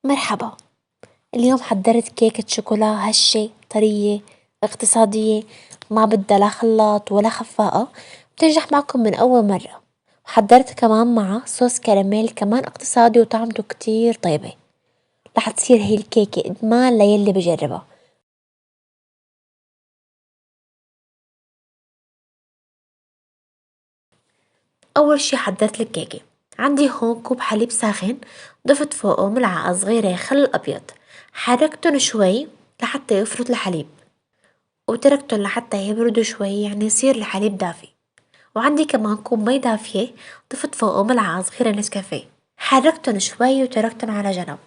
مرحبا. اليوم حضرت كيكة شوكولا هشة طرية اقتصادية، ما بدها لا خلاط ولا خفاقة، بتنجح معكم من أول مرة. وحضرت كمان معها صوص كراميل كمان اقتصادي وطعمته كتير طيبة. رح تصير هي الكيكة إدمان ليلي بجربها. أول شي حضرت الكيكة، عندي هون كوب حليب ساخن، ضفت فوقه ملعقة صغيرة خل أبيض، حركتن شوي لحتى يفرط الحليب، وتركتن لحتى يبردوا شوي يعني يصير الحليب دافي. وعندي كمان كوب مي دافية، ضفت فوقه ملعقة صغيرة نسكافيه، حركتن شوي وتركتن على جنب.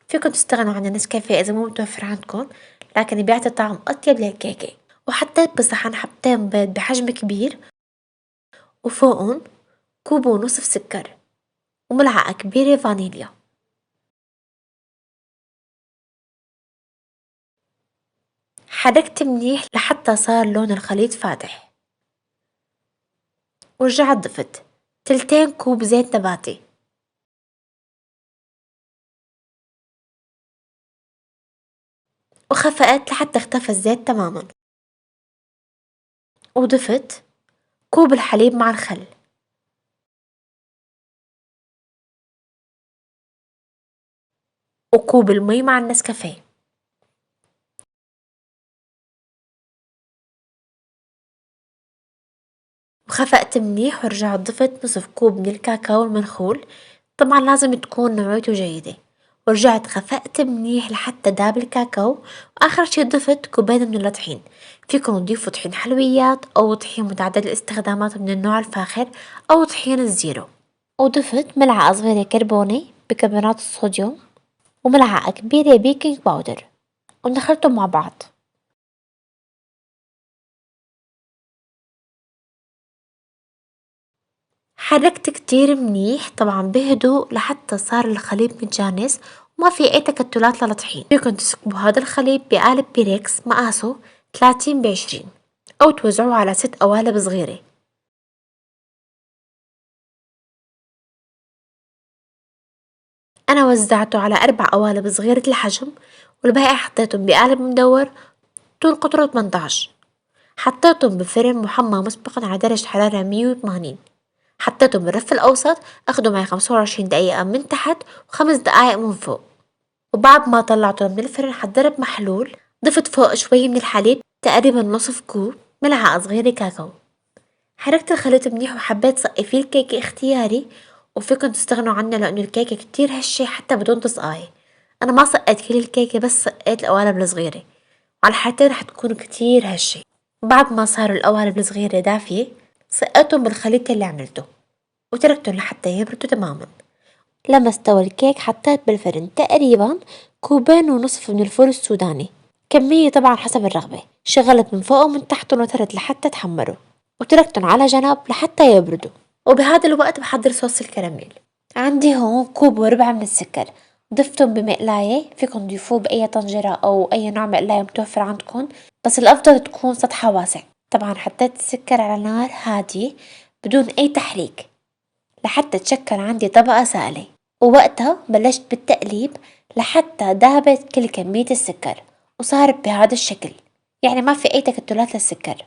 فيكن تستغنوا عن النسكافيه إذا مو متوفر عندكن، لكن بيعطي طعم أطيب للكيكة. وحطيت بصحن حبتين بيض بحجم كبير، وفوقن كوب ونصف سكر، وملعقة كبيرة فانيليا. حركت منيح لحتى صار لون الخليط فاتح، ورجعت ضفت تلتين كوب زيت نباتي، وخفقت لحتى اختفى الزيت تماما، وضفت كوب الحليب مع الخل، وكوب المي مع النسكافيه، وخفقت منيح ورجعت ضفت نصف كوب من الكاكاو المنخول، طبعا لازم تكون نوعيته جيدة، ورجعت خفقت منيح لحتى داب الكاكاو. وآخر شي ضفت كوبين من الطحين، فيكم تضيفوا طحين حلويات أو طحين متعدد الاستخدامات من النوع الفاخر أو طحين الزيرو. وضفت ملعقة صغيرة كربوني بكربونات الصوديوم، وملعقة كبيرة بيكنج باودر، ودخلتهم مع بعض. حركت كتير منيح طبعا بهدوء لحتى صار الخليط متجانس وما في أي تكتلات للطحين. فيكن تسكبوا هذا الخليط بقالب بيركس مقاسه 30 ب20، أو توزعوه على 6 قوالب صغيرة. أنا وزعته على 4 قوالب صغيرة الحجم، والباقي حطيتهم بقالب مدور طول قطره 18. حطيتهم بفرن محمى مسبقا على درجة حرارة 180. حطيتهم بالرف الأوسط، أخدوا معي 25 دقيقة من تحت و5 دقايق من فوق. وبعد ما طلعته من الفرن حضرت محلول، ضفت فوق شوي من الحليب تقريبا نصف كوب، ملعقة صغيرة كاكاو. حركت الخليط منيح وحبيت صقي فيه الكيكة اختياري، وفيكن تستغنوا عنه لأنه الكيكة كتير هشة حتى بدون تصقاية. أنا ما صقيت كل الكيكة بس صقيت القوالب الصغيرة، وعلى الحالتين رح تكون كتير هشة. بعد ما صاروا القوالب الصغيرة دافية، سقيتهم بالخليط اللي عملته، وتركتهم لحتى يبردوا تماما. لما استوى الكيك حطيت بالفرن تقريبا كوبين ونصف من الفول السوداني، كمية طبعا حسب الرغبة. شغلت من فوق ومن تحت ونطرت لحتى تحمروا، وتركتهم على جنب لحتى يبردوا. وبهذا الوقت بحضر صوص الكراميل. عندي هون كوب وربع من السكر، ضفتهم بمقلاية، فيكن تضيفوه بأي طنجرة أو أي نوع مقلاية متوفر عندكن، بس الأفضل تكون سطحها واسع. طبعا حطيت السكر على نار هادية بدون أي تحريك لحتى تشكل عندي طبقة سائلة، ووقتها بلشت بالتقليب لحتى ذابت كل كمية السكر وصارت بهذا الشكل، يعني ما في أي تكتلات للسكر.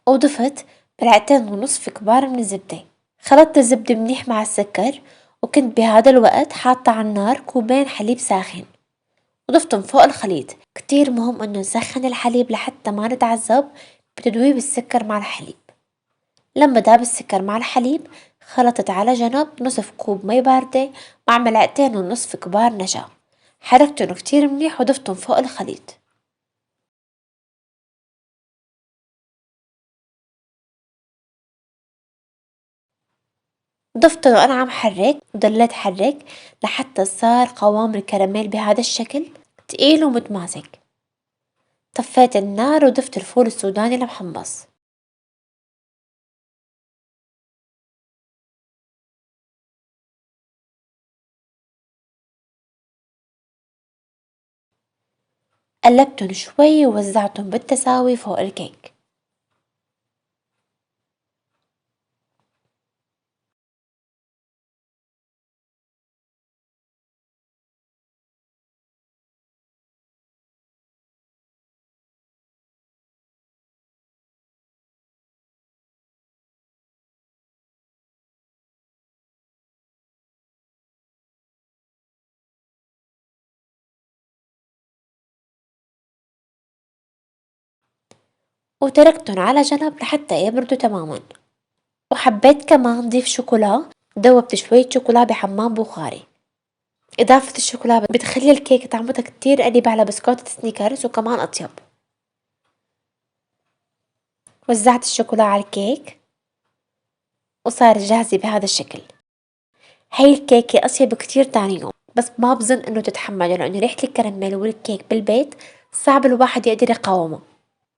وضفت ملعقتين ونصف كبار من الزبدة، خلطت الزبدة منيح مع السكر، وكنت بهذا الوقت حاطة على النار كوبين حليب ساخن وضفتهم فوق الخليط. كتير مهم انه نسخن الحليب لحتى ما نتعذب بتدويب السكر مع الحليب. لما داب السكر مع الحليب، خلطت على جنب نصف كوب مي باردة مع ملعقتين ونصف كبار نشا، حركتهم كتير منيح وضفتهم فوق الخليط. ضفته وأنا عم حرك، وضليت حرك لحتى صار قوام الكراميل بهذا الشكل تقيل ومتماسك. طفيت النار وضفت الفول السوداني المحمص، قلبتهم شوي ووزعتهم بالتساوي فوق الكيك. وتركتن على جنب لحتى يبردوا تماما. وحبيت كمان ضيف شوكولا، دوبت شوية شوكولا بحمام بخاري. إضافة الشوكولا بتخلي الكيك طعمتها كتير قريبة على بسكوتة سنيكرز وكمان أطيب. وزعت الشوكولا على الكيك وصار جاهزة بهذا الشكل. هاي الكيكة أطيب كتير تاني يوم، بس ما بظن إنه تتحمله لأنه ريحة الكراميل والكيك بالبيت صعب الواحد يقدر يقاومه.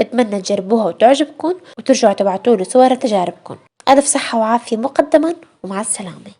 بتمنى تجربوها وتعجبكن وترجعوا تبعتولي صور تجاربكن. ألف صحة وعافية مقدما، ومع السلامة.